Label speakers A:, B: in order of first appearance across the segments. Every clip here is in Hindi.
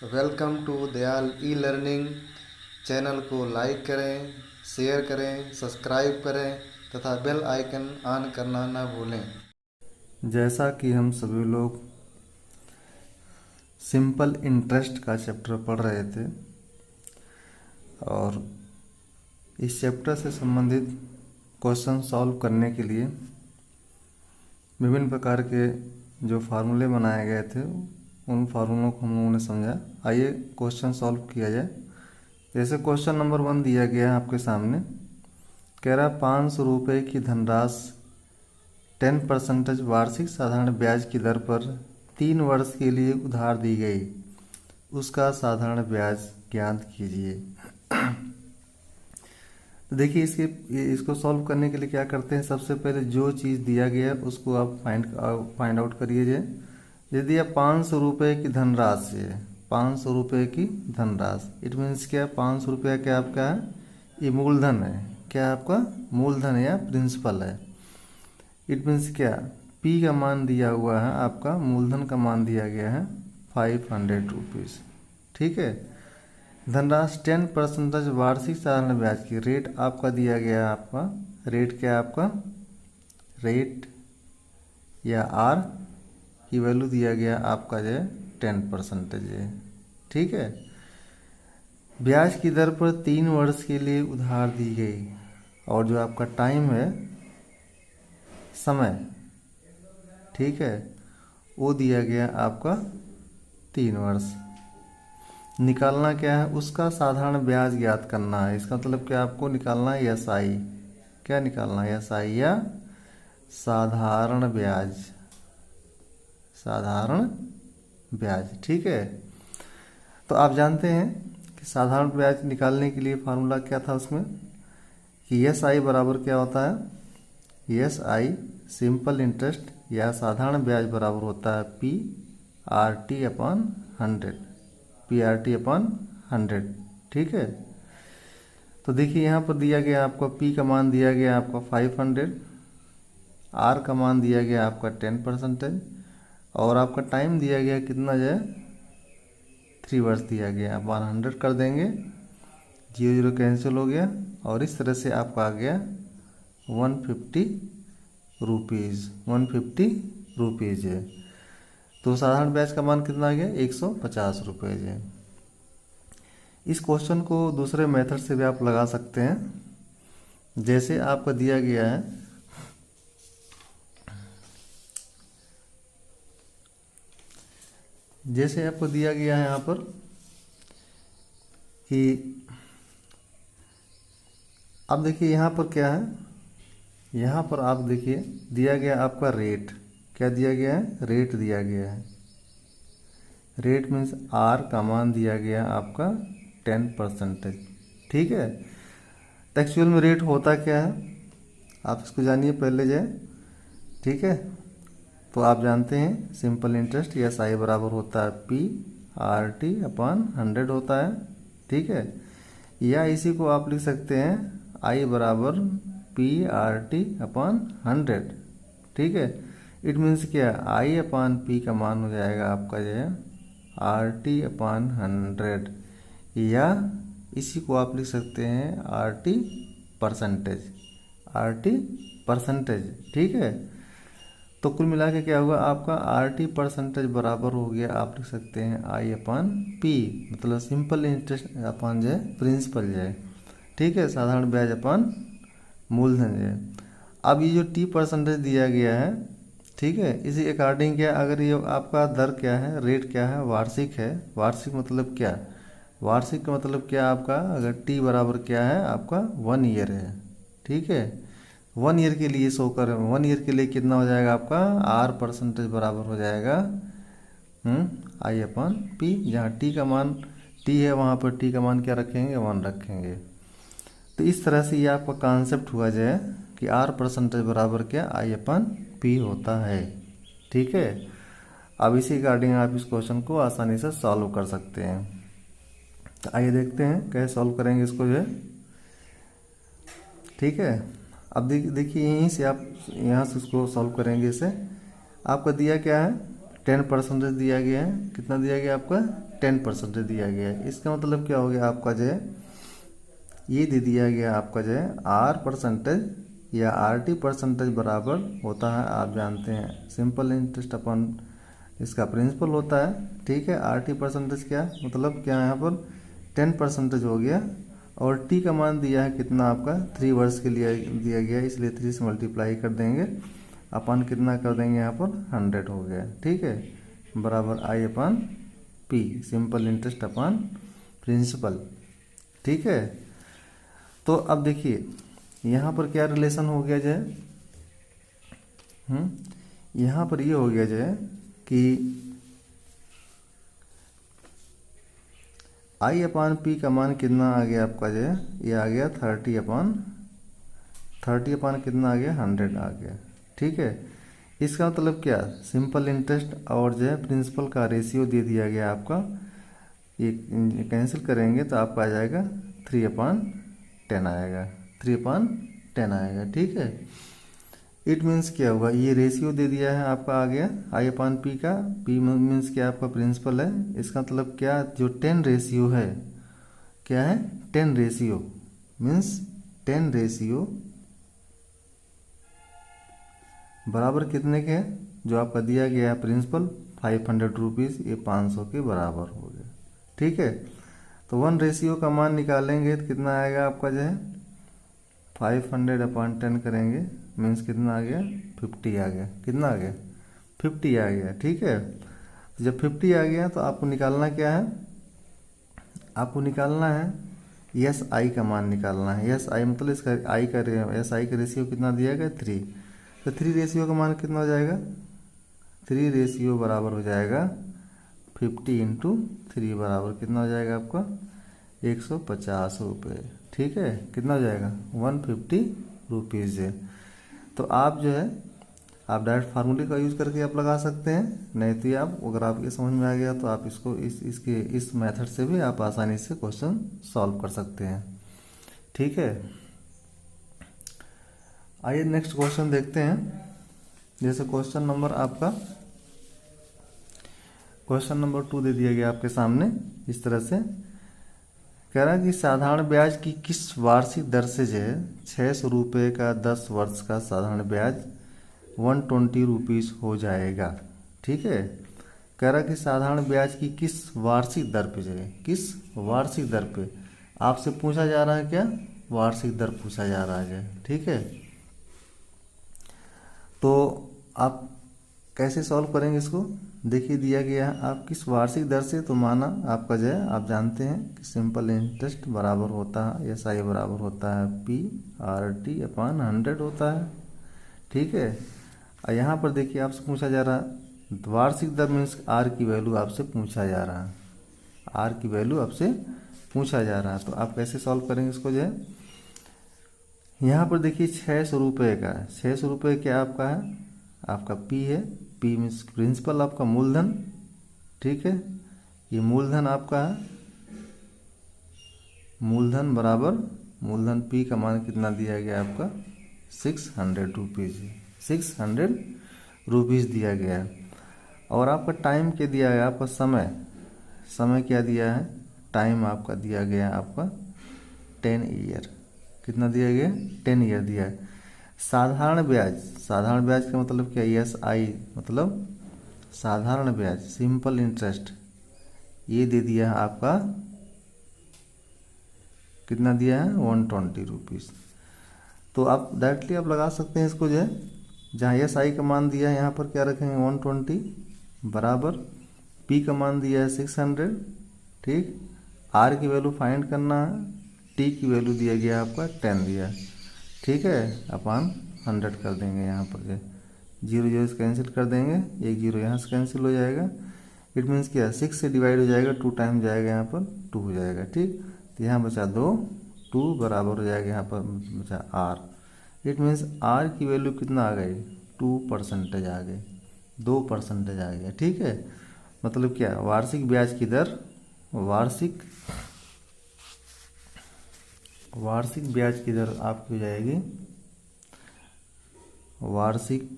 A: Welcome to Dayal E learning. Channel को लाइक करें, शेयर करें, सब्सक्राइब करें तथा बेल आइकन ऑन करना ना भूलें। जैसा कि हम सभी लोग सिंपल इंटरेस्ट का चैप्टर पढ़ रहे थे और इस चैप्टर से संबंधित क्वेश्चन सॉल्व करने के लिए विभिन्न प्रकार के जो फार्मूले बनाए गए थे उन फार्मूलों को हम लोगों ने समझा। आइए क्वेश्चन सॉल्व किया जाए। जैसे क्वेश्चन नंबर 1 दिया गया है आपके सामने, कह रहा 500 रुपये की धनराशि 10% वार्षिक साधारण ब्याज की दर पर 3 वर्ष के लिए उधार दी गई, उसका साधारण ब्याज ज्ञात कीजिए। तो देखिए इसको सॉल्व करने के लिए क्या करते हैं, सबसे पहले जो चीज़ दिया गया है उसको आप फाइंड आउट करिए। यदि आप 500 रुपये की धनराशि है, 500 रुपये की धनराशि, इट मीन्स क्या, 500 रुपया क्या आपका है, ये मूलधन है। क्या आपका मूलधन है या प्रिंसिपल है। इट मीन्स क्या, पी का मान दिया हुआ है, आपका मूलधन का मान दिया गया है 500 रुपीज़। ठीक है। धनराशि 10% वार्षिक साधारण ब्याज की रेट आपका दिया गया है। आपका रेट क्या है, आपका रेट या आर की वैल्यू दिया गया आपका जो है 10% है। ठीक है। ब्याज की दर पर 3 वर्ष के लिए उधार दी गई और जो आपका टाइम है, समय, ठीक है, वो दिया गया आपका 3 वर्ष। निकालना क्या है, उसका साधारण ब्याज ज्ञात करना है। इसका मतलब क्या, आपको निकालना है एसआई। क्या निकालना है, एसआई या साधारण ब्याज, साधारण ब्याज। ठीक है। तो आप जानते हैं कि साधारण ब्याज निकालने के लिए फार्मूला क्या था उसमें, कि एस आई बराबर क्या होता है, एस आई सिंपल इंटरेस्ट या साधारण ब्याज बराबर होता है P R T upon 100, P R T upon 100। ठीक है। तो देखिए यहाँ पर दिया गया आपको पी का मान दिया गया आपका 500, आर का मान दिया गया आपका 10% और आपका टाइम दिया गया कितना जो है 3 वर्ष दिया गया। आप 100 कर देंगे, 0 0 कैंसिल हो गया और इस तरह से आपका आ गया 150 रुपीज़, 150 रुपीज़ है। तो साधारण ब्याज का मान कितना आ गया, 150 रुपये है। इस क्वेश्चन को दूसरे मेथड से भी आप लगा सकते हैं। जैसे आपको दिया गया है, जैसे आपको दिया गया है यहाँ पर कि अब देखिए यहाँ पर क्या है, यहाँ पर आप देखिए दिया गया आपका रेट। क्या दिया गया है, रेट दिया गया है। रेट मीन्स आर का मान दिया गया आपका 10%। ठीक है। तो एक्चुअल में रेट होता क्या है, आप इसको जानिए पहले जाए। ठीक है। तो आप जानते हैं सिंपल इंटरेस्ट या साई बराबर होता है पी आर टी अपॉन 100 होता है। ठीक है। या इसी को आप लिख सकते हैं आई बराबर पी आर टी अपॉन 100। ठीक है। इट मीन्स क्या, आई अपॉन पी का मान हो जाएगा आपका जो है आर टी अपॉन 100, या इसी को आप लिख सकते हैं R T percentage, R T percentage. ठीक है। तो कुल मिला के क्या होगा आपका आर टी परसेंटेज बराबर हो गया, आप लिख सकते हैं आई अपॉन पी, मतलब सिंपल इंटरेस्ट अपॉन जो है प्रिंसिपल जो है। ठीक है। साधारण ब्याज अपॉन मूलधन जो है। अब ये जो टी परसेंटेज दिया गया है, ठीक है, इसी अकॉर्डिंग क्या, अगर ये आपका दर क्या है, रेट क्या है, वार्षिक है। वार्षिक मतलब क्या, वार्षिक का मतलब क्या आपका, अगर टी बराबर क्या है आपका 1 ईयर है। ठीक है। 1 ईयर के लिए 1 ईयर के लिए कितना हो जाएगा आपका, आर परसेंटेज बराबर हो जाएगा आई अपॉन पी। जहाँ टी का मान टी है वहाँ पर टी का मान क्या रखेंगे, 1 रखेंगे। तो इस तरह से ये आपका कॉन्सेप्ट हुआ जाए कि आर परसेंटेज बराबर क्या, आई अपॉन पी होता है। ठीक है। अब इसी अकॉर्डिंग आप इस क्वेश्चन को आसानी से सॉल्व कर सकते हैं। तो आइए देखते हैं कैसे सॉल्व करेंगे इसको जो है। ठीक है। अब देखिए यहीं से आप यहाँ से उसको सॉल्व करेंगे। इसे आपका दिया क्या है 10% दिया गया है। कितना दिया गया आपका? 10% दिया गया है। इसका मतलब क्या हो गया आपका जो है, ये दे दिया गया आपका जो है R% या RT% बराबर होता है, आप जानते हैं सिंपल इंटरेस्ट अपॉन इसका प्रिंसिपल होता है। ठीक है, RT% क्या मतलब क्या यहाँ पर 10% हो गया, और टी का मान दिया है कितना आपका 3 वर्ष के लिए दिया गया है, इसलिए 3 से मल्टीप्लाई कर देंगे, अपन कितना कर देंगे यहाँ पर 100 हो गया। ठीक है, बराबर I/P, simple interest upon principal. ठीक है, तो अब देखिए यहाँ पर क्या रिलेशन हो गया जो है, यहाँ पर ये हो गया जो है कि I/P का मान कितना आ गया आपका जो है, ये आ गया 30/30 कितना आ गया 100 आ गया। ठीक है, इसका मतलब क्या, सिंपल इंटरेस्ट और जो है प्रिंसिपल का रेशियो दे दिया गया आपका, ये कैंसिल करेंगे तो आपका आ जाएगा 3/10 आएगा, 3/10 आएगा। ठीक है, इट मीन्स क्या होगा, ये रेशियो दे दिया है आपका आ गया I/P का, P मीन्स क्या आपका प्रिंसिपल है। इसका मतलब क्या, जो 10 रेशियो है, क्या है 10 रेशियो मीन्स 10 रेशियो बराबर कितने के है, जो आपका दिया गया है प्रिंसिपल 500 रुपीज़, ये 500 के बराबर हो गया। ठीक है, तो 1 रेशियो का मान निकालेंगे तो कितना आएगा आपका जो है 500/10 करेंगे, मीन्स कितना आ गया 50 आ गया। कितना आ गया 50 आ गया। ठीक है, तो जब 50 आ गया तो आपको निकालना क्या है, आपको निकालना है SI का मान निकालना है। SI मतलब इसका SI का रेशियो कितना दिया गया 3, तो 3 रेशियो का मान कितना हो जाएगा, 3 रेशियो बराबर हो जाएगा 50 × 3 बराबर कितना हो जाएगा आपका 150 रुपये। ठीक है, कितना हो जाएगा 150 रुपीज़ है। तो आप जो है आप डायरेक्ट फार्मूले का यूज़ करके आप लगा सकते हैं, नहीं तो आप अगर आपके समझ में आ गया तो आप इसको इस मेथड से भी आप आसानी से क्वेश्चन सॉल्व कर सकते हैं। ठीक है, आइए नेक्स्ट क्वेश्चन देखते हैं। जैसे क्वेश्चन नंबर आपका क्वेश्चन नंबर 2 दे दिया गया आपके सामने इस तरह से, कह रहा है कि साधारण ब्याज की किस वार्षिक दर से जो है 600 रुपये का 10 वर्ष का साधारण ब्याज 120 रुपीज़ हो जाएगा। ठीक है, कह रहा है कि साधारण ब्याज की किस वार्षिक दर पे जो है, किस वार्षिक दर पे आपसे पूछा जा रहा है, क्या वार्षिक दर पूछा जा रहा है। ठीक है, तो आप कैसे सॉल्व करेंगे इसको, देखिए दिया गया है आप किस वार्षिक दर से, तो माना आपका जो है आप जानते हैं कि सिंपल इंटरेस्ट बराबर होता है SI बराबर होता है PRT/100 होता है। ठीक है, और यहाँ पर देखिए आपसे पूछा जा रहा है वार्षिक दर मीन्स R की वैल्यू आपसे पूछा जा रहा है, R की वैल्यू आपसे पूछा जा रहा है। तो आप कैसे सॉल्व करेंगे इसको जो है, यहाँ पर देखिए 600 रुपये का, 600 रुपये क्या आपका है, आपका P है, P मीन्स प्रिंसिपल आपका मूलधन। ठीक है, ये मूलधन आपका है, मूलधन बराबर मूलधन P का मान कितना दिया गया आपका 600 रुपीज़, 600 रुपीज़ दिया गया है। और आपका टाइम क्या दिया है, आपका समय क्या दिया है, टाइम आपका दिया गया है आपका 10 ईयर। कितना दिया गया 10 ईयर दिया है। साधारण ब्याज का मतलब क्या, SI मतलब साधारण ब्याज सिंपल इंटरेस्ट, ये दे दिया है आपका कितना दिया है 120 रुपीज़। तो आप डायरेक्टली आप लगा सकते हैं इसको जो है, जहाँ SI का मान दिया है यहाँ पर क्या रखेंगे 120 बराबर P का मान दिया है 600। ठीक, R की वैल्यू फाइंड करना है, T की वैल्यू दिया गया आपका 10 दिया। ठीक है, अपन 100 कर देंगे, यहाँ पर जो 0 0 से कैंसिल कर देंगे, 1 0 यहाँ से कैंसिल हो जाएगा। इट मीन्स क्या 6 से डिवाइड हो जाएगा, 2 टाइम जाएगा, यहाँ पर 2 हो जाएगा। ठीक, तो यहाँ बचा 2 बराबर हो जाएगा, यहाँ पर बचा R। इट मीन्स R की वैल्यू कितना आ गई 2% आ गई, 2% आ गया। ठीक है, मतलब क्या वार्षिक ब्याज की दर, वार्षिक ब्याज की दर आपकी हो जाएगी, वार्षिक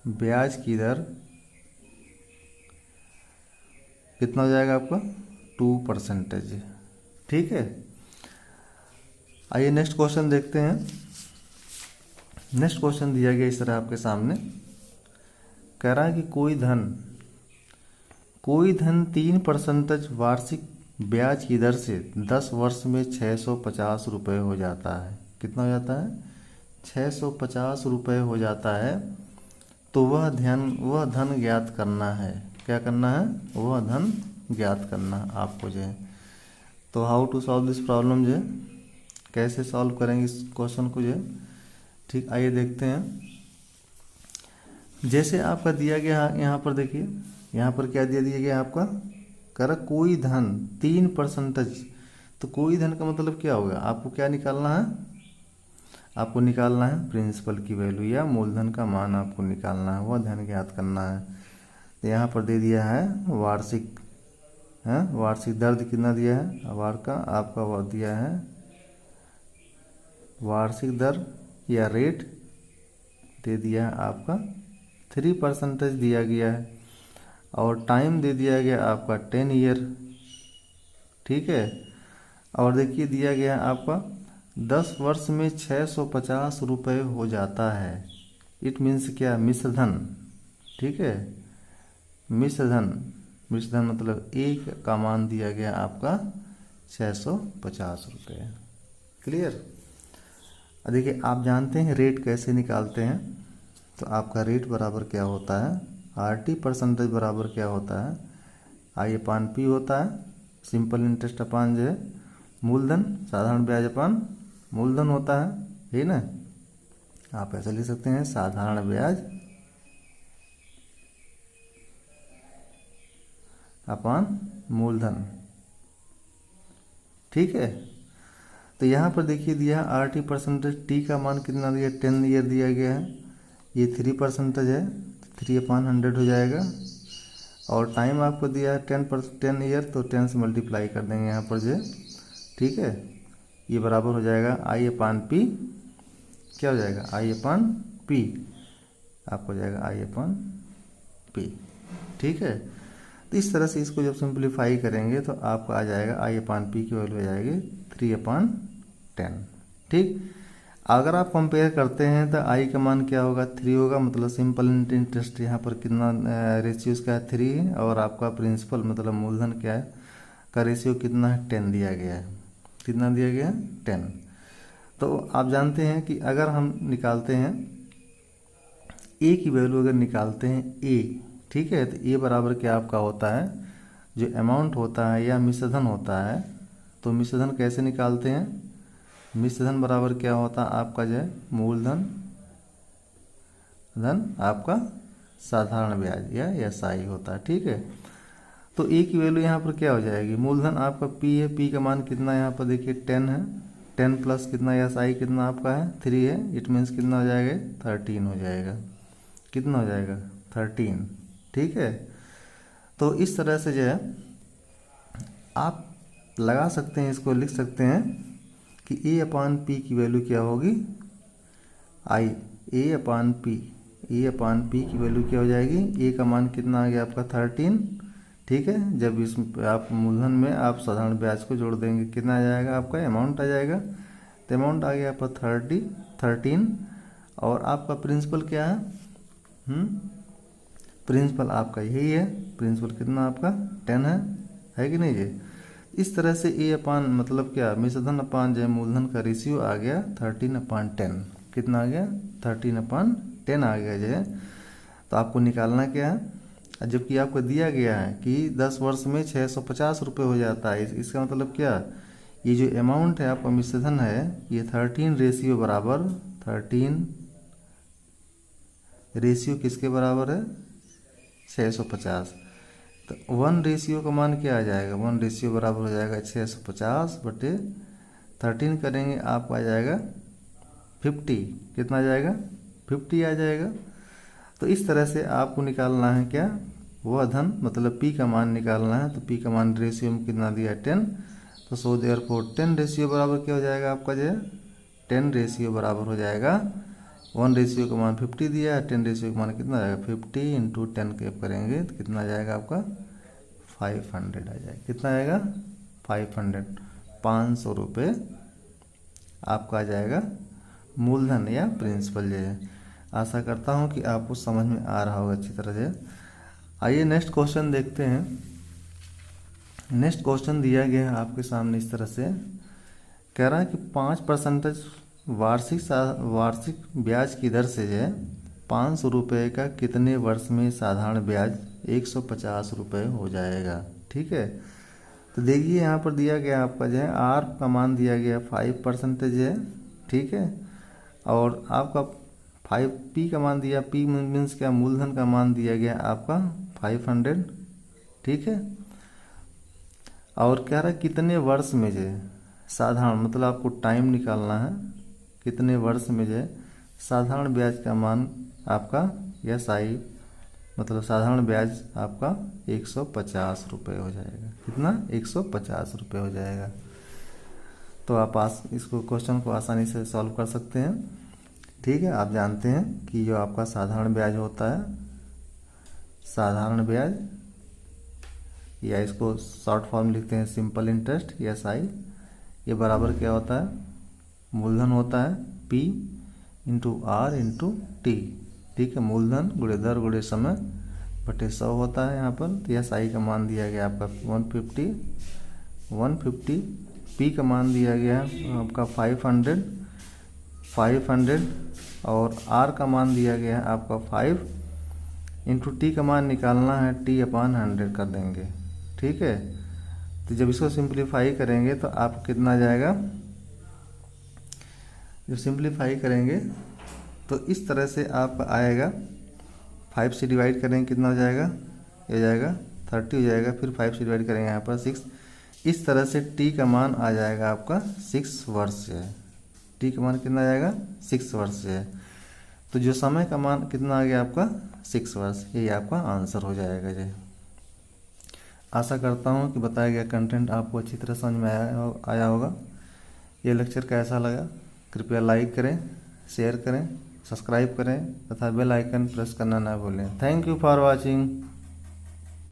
A: ब्याज की दर कितना हो जाएगा आपका 2%। ठीक है, आइए नेक्स्ट क्वेश्चन देखते हैं। नेक्स्ट क्वेश्चन दिया गया इस तरह आपके सामने, कह रहा है कि कोई धन 3% वार्षिक ब्याज की दर से 10 वर्ष में 650 रुपये हो जाता है। कितना हो जाता है? 650 रुपये हो जाता है। तो वह धन ज्ञात करना है। क्या करना है? वह धन ज्ञात करना है आपको जो है। तो how to solve this problem जो है, कैसे सॉल्व करेंगे इस क्वेश्चन को जो है। ठीक, आइए देखते हैं। जैसे आपका दिया गया यहाँ पर देखिए, यहाँ पर क्या दिया गया आपका, कर कोई धन 3%। तो कोई धन का मतलब क्या होगा? आपको क्या निकालना है? आपको निकालना है प्रिंसिपल की वैल्यू या मूलधन का मान आपको निकालना है, वह धन ज्ञात करना है। तो यहाँ पर दे दिया है वार्षिक है, वार्षिक दर कितना दिया है वार का आपका, वह दिया है वार्षिक दर या रेट दे दिया है आपका 3% दिया गया है, और टाइम दे दिया गया आपका 10 ईयर। ठीक है, और देखिए दिया गया आपका 10 वर्ष में 650 रुपये हो जाता है। इट मीन्स क्या? मिश्रधन। ठीक है, मिश्रधन मतलब एक का मान दिया गया आपका 650 रुपये। क्लियर? देखिए आप जानते हैं रेट कैसे निकालते हैं। तो आपका रेट बराबर क्या होता है? RT% बराबर क्या होता है? I अपान P होता है, सिंपल इंटरेस्ट अपान जो है मूलधन, साधारण ब्याज अपान मूलधन होता है ना। आप ऐसे लिख सकते हैं साधारण ब्याज अपान मूलधन। ठीक है, तो यहाँ पर देखिए दिया RT%, T का मान कितना दिया? 10 ईयर दिया गया है। ये 3% है, 3/100 हो जाएगा। और टाइम आपको दिया है 10 ईयर, तो 10 से मल्टीप्लाई कर देंगे यहाँ पर जो। ठीक है, ये बराबर हो जाएगा I अपान P। क्या हो जाएगा? I अपान P आपको हो जाएगा I अपान P। ठीक है, तो इस तरह से इसको जब सिंप्लीफाई करेंगे तो आपको आ जाएगा I अपान P की वैल्यू आ जाएगी 3/10। ठीक, अगर आप कंपेयर करते हैं तो I का मान क्या होगा? 3 होगा, मतलब सिंपल इंटरेस्ट यहाँ पर कितना रेशियो इसका है? 3 है। और आपका प्रिंसिपल मतलब मूलधन क्या है का रेशियो कितना है? 10 दिया गया है। कितना दिया गया है? 10। तो आप जानते हैं कि अगर हम निकालते हैं A की वैल्यू, अगर निकालते हैं A, ठीक है, तो A बराबर क्या आपका होता है? जो अमाउंट होता है या मिश्रधन होता है, तो मिश्रधन कैसे निकालते हैं? मिश्रधन बराबर क्या होता है आपका जो है मूलधन धन आपका साधारण ब्याज या SI होता है। ठीक है, तो A की वैल्यू यहाँ पर क्या हो जाएगी? मूलधन आपका P है, P का मान कितना यहाँ पर देखिए 10 है, 10 प्लस कितना SI कितना आपका है? 3 है। इट मीन्स कितना हो जाएगा? 13 हो जाएगा। कितना हो जाएगा? 13। ठीक है, तो इस तरह से जो है आप लगा सकते हैं, इसको लिख सकते हैं कि A अपान P की वैल्यू क्या होगी? A अपान P की वैल्यू क्या हो जाएगी? A का मान कितना आ गया आपका? 13। ठीक है, जब इस आप मूलधन में आप साधारण ब्याज को जोड़ देंगे, कितना आ जाएगा आपका? अमाउंट आ जाएगा। तो अमाउंट आ गया आपका 13। और आपका प्रिंसिपल क्या है? प्रिंसिपल आपका यही है। प्रिंसिपल कितना आपका? 10 है कि नहीं जी? इस तरह से A अपान मतलब क्या? मिश्रधन अपान जो मूलधन का रेशियो आ गया 13/10। कितना आ गया? 13/10 आ गया जो है। तो आपको निकालना क्या है? जबकि आपको दिया गया है कि 10 वर्ष में 650 रुपये हो जाता है। इसका मतलब क्या? ये जो अमाउंट है आपका मिश्रधन है, ये 13 रेशियो बराबर 13 रेशियो किसके बराबर है? 650। तो 1 रेशियो का मान क्या आ जाएगा? 1 रेशियो बराबर हो जाएगा 650/13 करेंगे आपको आ जाएगा 50। कितना आ जाएगा? 50 आ जाएगा। तो इस तरह से आपको निकालना है क्या? वह धन मतलब P का मान निकालना है। तो P का मान रेशियो में कितना दिया है? 10। तो सो देयरफॉर 10 रेशियो बराबर क्या हो जाएगा आपका जो है? 10 रेशियो बराबर हो जाएगा 1 रेशियो का मान 50 दिया है, 10 रेशियो का मान कितना आएगा 50 इंटू 10 कैप करेंगे तो कितना आ जाएगा आपका 500 आ जाएगा। कितना आएगा 500, 500 रुपये आपका आ जाएगा मूलधन या प्रिंसिपल जो है। आशा करता हूँ कि आपको समझ में आ रहा होगा अच्छी तरह से। आइए नेक्स्ट क्वेश्चन देखते हैं। नेक्स्ट क्वेश्चन दिया गया है आपके सामने इस तरह से, कह रहा है कि 5% वार्षिक ब्याज की दर से जो है 500 रुपये का कितने वर्ष में साधारण ब्याज 150 रुपये हो जाएगा। ठीक है, तो देखिए यहाँ पर दिया गया आपका जो है आर का मान दिया गया 5% है। ठीक है, और आपका 5p का मान दिया, p मीन्स क्या, मूलधन का मान दिया गया आपका 500। ठीक है, और कह रहा है कितने वर्ष में जो है साधारण, मतलब आपको टाइम निकालना है, कितने वर्ष में जो है साधारण ब्याज का मान आपका SI, मतलब साधारण ब्याज आपका 150 रुपये हो जाएगा। कितना 150 रुपये हो जाएगा। तो आप इसको क्वेश्चन को आसानी से सॉल्व कर सकते हैं। ठीक है, आप जानते हैं कि जो आपका साधारण ब्याज होता है, साधारण ब्याज या इसको शॉर्ट फॉर्म लिखते हैं सिंपल इंटरेस्ट SI, ये बराबर क्या होता है, मूलधन होता है P into R into T। ठीक है, मूलधन गुणे दर गुणे समय बटे 100 होता है यहाँ पर। तो SI का मान दिया गया आपका 150, P का मान दिया गया आपका 500 और R का मान दिया गया है आपका 5 इंटू T का मान निकालना है, T/100 कर देंगे। ठीक है, तो जब इसको सिंप्लीफाई करेंगे तो आप कितना आ जाएगा, जब सिंप्लीफाई करेंगे तो इस तरह से आप आएगा, 5 से डिवाइड करेंगे कितना हो जाएगा, ये हो जाएगा 30 हो जाएगा, फिर 5 से डिवाइड करेंगे यहाँ पर 6। इस तरह से T का मान आ जाएगा आपका 6 वर्ष है। T का मान कितना आ जाएगा 6 वर्ष है। तो जो समय का मान कितना आ गया आपका 6 वर्ष, यही आपका आंसर हो जाएगा जी। आशा करता हूँ कि बताया गया कंटेंट आपको अच्छी तरह समझ में आया होगा। ये लेक्चर कैसा लगा कृपया लाइक करें, शेयर करें, सब्सक्राइब करें तथा बेल आइकन प्रेस करना ना भूलें। Thank you for watching.